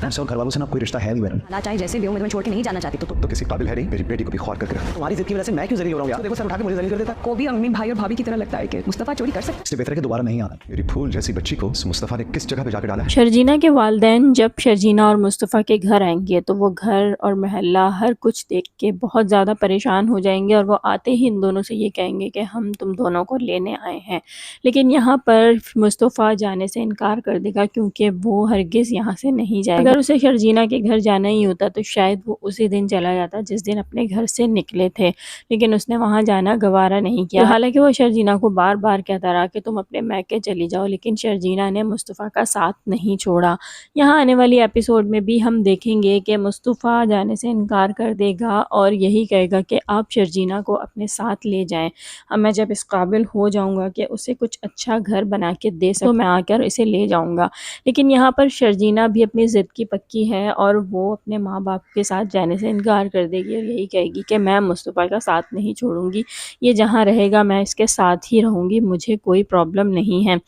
और घर वालों से ना कोई रिश्ता है नहीं मेरा। ना चाहे जैसे भी हो, मैं तुम्हें छोड़ के नहीं जाना चाहती। तो किसी काबिल है नहीं, मेरी बेटी को भी ख्वार करके रखा। तुम्हारी जिद की वजह से मैं क्यों जलील हो रहा हूँ यार? देखो सर उठा के मुझे जलील कर देता। को भी अम्मी भाई और भाभी की तरह लगता है कि मुस्तफा चोरी कर सकते। इससे बेहतर है कि दोबारा नहीं आना। मेरी फूल जैसी बच्ची को इस मुस्तफा ने किस जगह पे जाकर डाला है। शर्जीना के वालिदैन जब शर्जीना और मुस्तफ़ा के घर आएंगे तो वो घर और महल्ला हर कुछ देख के बहुत ज़्यादा परेशान हो जाएंगे और वो आते ही इन दोनों से ये कहेंगे कि हम तुम दोनों को लेने आए हैं। लेकिन यहाँ पर मुस्तफ़ा जाने से इनकार कर देगा क्योंकि वो हरगिज़ यहाँ से नहीं जाएगा। अगर उसे शर्जीना के घर जाना ही होता तो शायद वो उसी दिन चला जाता जिस दिन अपने घर से निकले थे, लेकिन उसने वहाँ जाना गवारा नहीं किया। हालांकि वो शर्जीना को बार बार कहता रहा कि तुम अपने मैके चली जाओ, लेकिन शर्जीना ने मुस्तफ़ा का साथ नहीं छोड़ा। यहाँ आने वाली एपिसोड में भी हम देखेंगे कि मुस्तफ़ा जाने से इनकार कर देगा और यही कहेगा कि आप शर्जीना को अपने साथ ले जाएं। अब मैं जब इस काबिल हो जाऊंगा कि उसे कुछ अच्छा घर बना के दे सकूं तो मैं आकर इसे ले जाऊंगा। लेकिन यहाँ पर शर्जीना भी अपनी ज़िद की पक्की है और वो अपने माँ बाप के साथ जाने से इनकार कर देगी और यही कहेगी कि मैं मुस्तफ़ा का साथ नहीं छोड़ूंगी, ये जहाँ रहेगा मैं इसके साथ ही रहूँगी, मुझे कोई प्रॉब्लम नहीं है।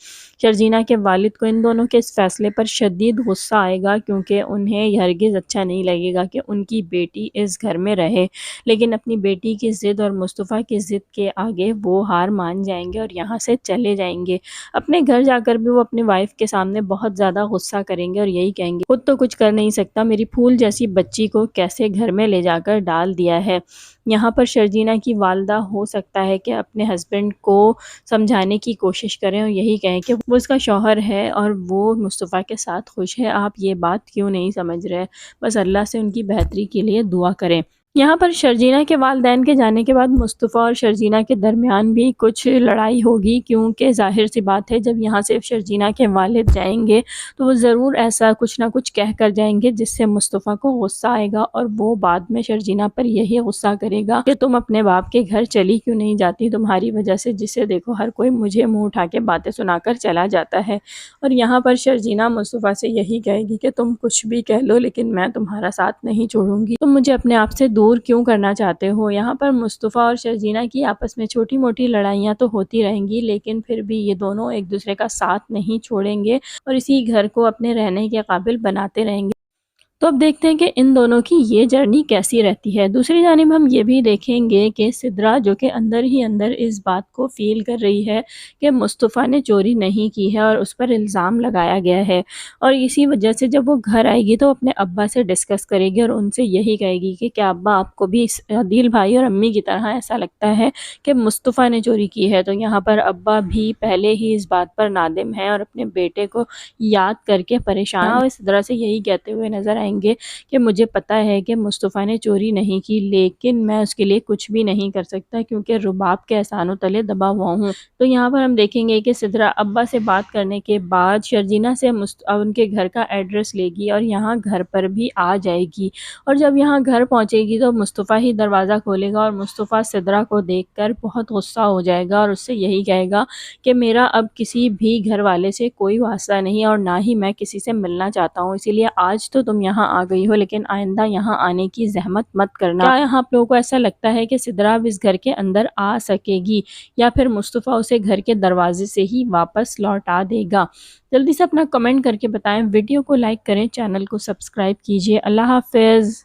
शर्जीना के वालिद को इन दोनों के इस फैसले पर शदीद गुस्सा आएगा क्योंकि उन्हें हरगिज़ अच्छा नहीं लगेगा कि उनकी बेटी इस घर में रहे, लेकिन अपनी बेटी की ज़िद और मुस्तफ़ा की ज़िद के आगे वो हार मान जाएंगे और यहाँ से चले जाएंगे। अपने घर जाकर भी वो अपनी वाइफ के सामने बहुत ज़्यादा गुस्सा करेंगे और यही कहेंगे खुद तो कुछ कर नहीं सकता, मेरी फूल जैसी बच्ची को कैसे घर में ले जाकर डाल दिया है। यहाँ पर शर्जीना की वालदा हो सकता है कि अपने हस्बैंड को समझाने की कोशिश करें और यही कहें कि वो उसका शौहर है और वो मुस्तफ़ा के साथ खुश है, आप ये बात क्यों नहीं समझ रहे, बस अल्लाह से उनकी बेहतरी के लिए दुआ करें। यहाँ पर शर्जीना के वालिदैन के जाने के बाद मुस्तफ़ा और शर्जीना के दरमियान भी कुछ लड़ाई होगी क्योंकि ज़ाहिर सी बात है जब यहाँ से शर्जीना के वालिद जाएंगे तो वो ज़रूर ऐसा कुछ ना कुछ कह कर जाएंगे जिससे मुस्तफ़ा को गुस्सा आएगा और वो बाद में शर्जीना पर यही गुस्सा करेगा कि तुम अपने बाप के घर चली क्यों नहीं जाती, तुम्हारी वजह से जिसे देखो हर कोई मुझे मुँह उठा के बातें सुनाकर चला जाता है। और यहाँ पर शर्जीना मुस्तफ़ा से यही कहेगी कि तुम कुछ भी कह लो लेकिन मैं तुम्हारा साथ नहीं छोड़ूंगी, तुम मुझे अपने आप से दूर क्यों करना चाहते हो। यहाँ पर मुस्तफ़ा और शर्जीना की आपस में छोटी मोटी लड़ाइयाँ तो होती रहेंगी लेकिन फिर भी ये दोनों एक दूसरे का साथ नहीं छोड़ेंगे और इसी घर को अपने रहने के काबिल बनाते रहेंगे। तो अब देखते हैं कि इन दोनों की ये जर्नी कैसी रहती है। दूसरी जानिब हम ये भी देखेंगे कि सिद्रा जो कि अंदर ही अंदर इस बात को फील कर रही है कि मुस्तफ़ा ने चोरी नहीं की है और उस पर इल्ज़ाम लगाया गया है और इसी वजह से जब वो घर आएगी तो अपने अब्बा से डिस्कस करेगी और उनसे यही कहेगी कि क्या अब्बा आपको भी अदील भाई और अम्मी की तरह ऐसा लगता है कि मुस्तफ़ा ने चोरी की है। तो यहाँ पर अब्बा भी पहले ही इस बात पर नादिम है और अपने बेटे को याद करके परेशान और इस तरह से यही कहते हुए नजर आएंगे कि मुझे पता है कि मुस्तफ़ा ने चोरी नहीं की लेकिन मैं उसके लिए कुछ भी नहीं कर सकता क्योंकि रुबाब के एहसानों तले दबा हुआ हूँ। तो यहाँ पर हम देखेंगे कि सिद्रा अब्बा से बात करने के बाद शर्जीना से उनके घर का एड्रेस लेगी और यहाँ घर पर भी आ जाएगी और जब यहाँ घर पहुँचेगी तो मुस्तफ़ा ही दरवाज़ा खोलेगा और मुस्तफ़ा सिद्रा को देखकर बहुत गुस्सा हो जाएगा और उससे यही कहेगा कि मेरा अब किसी भी घर वाले से कोई वास्ता नहीं और ना ही मैं किसी से मिलना चाहता हूँ, इसीलिए आज तो तुम यहाँ आ गई हो लेकिन आइंदा यहाँ आने की जहमत मत करना। क्या यहाँ आप लोगों को ऐसा लगता है कि सिद्रा अब इस घर के अंदर आ सकेगी या फिर मुस्तफ़ा उसे घर के दरवाजे से ही वापस लौटा देगा? जल्दी से अपना कमेंट करके बताएं, वीडियो को लाइक करें, चैनल को सब्सक्राइब कीजिए। अल्लाह हाफ़िज़।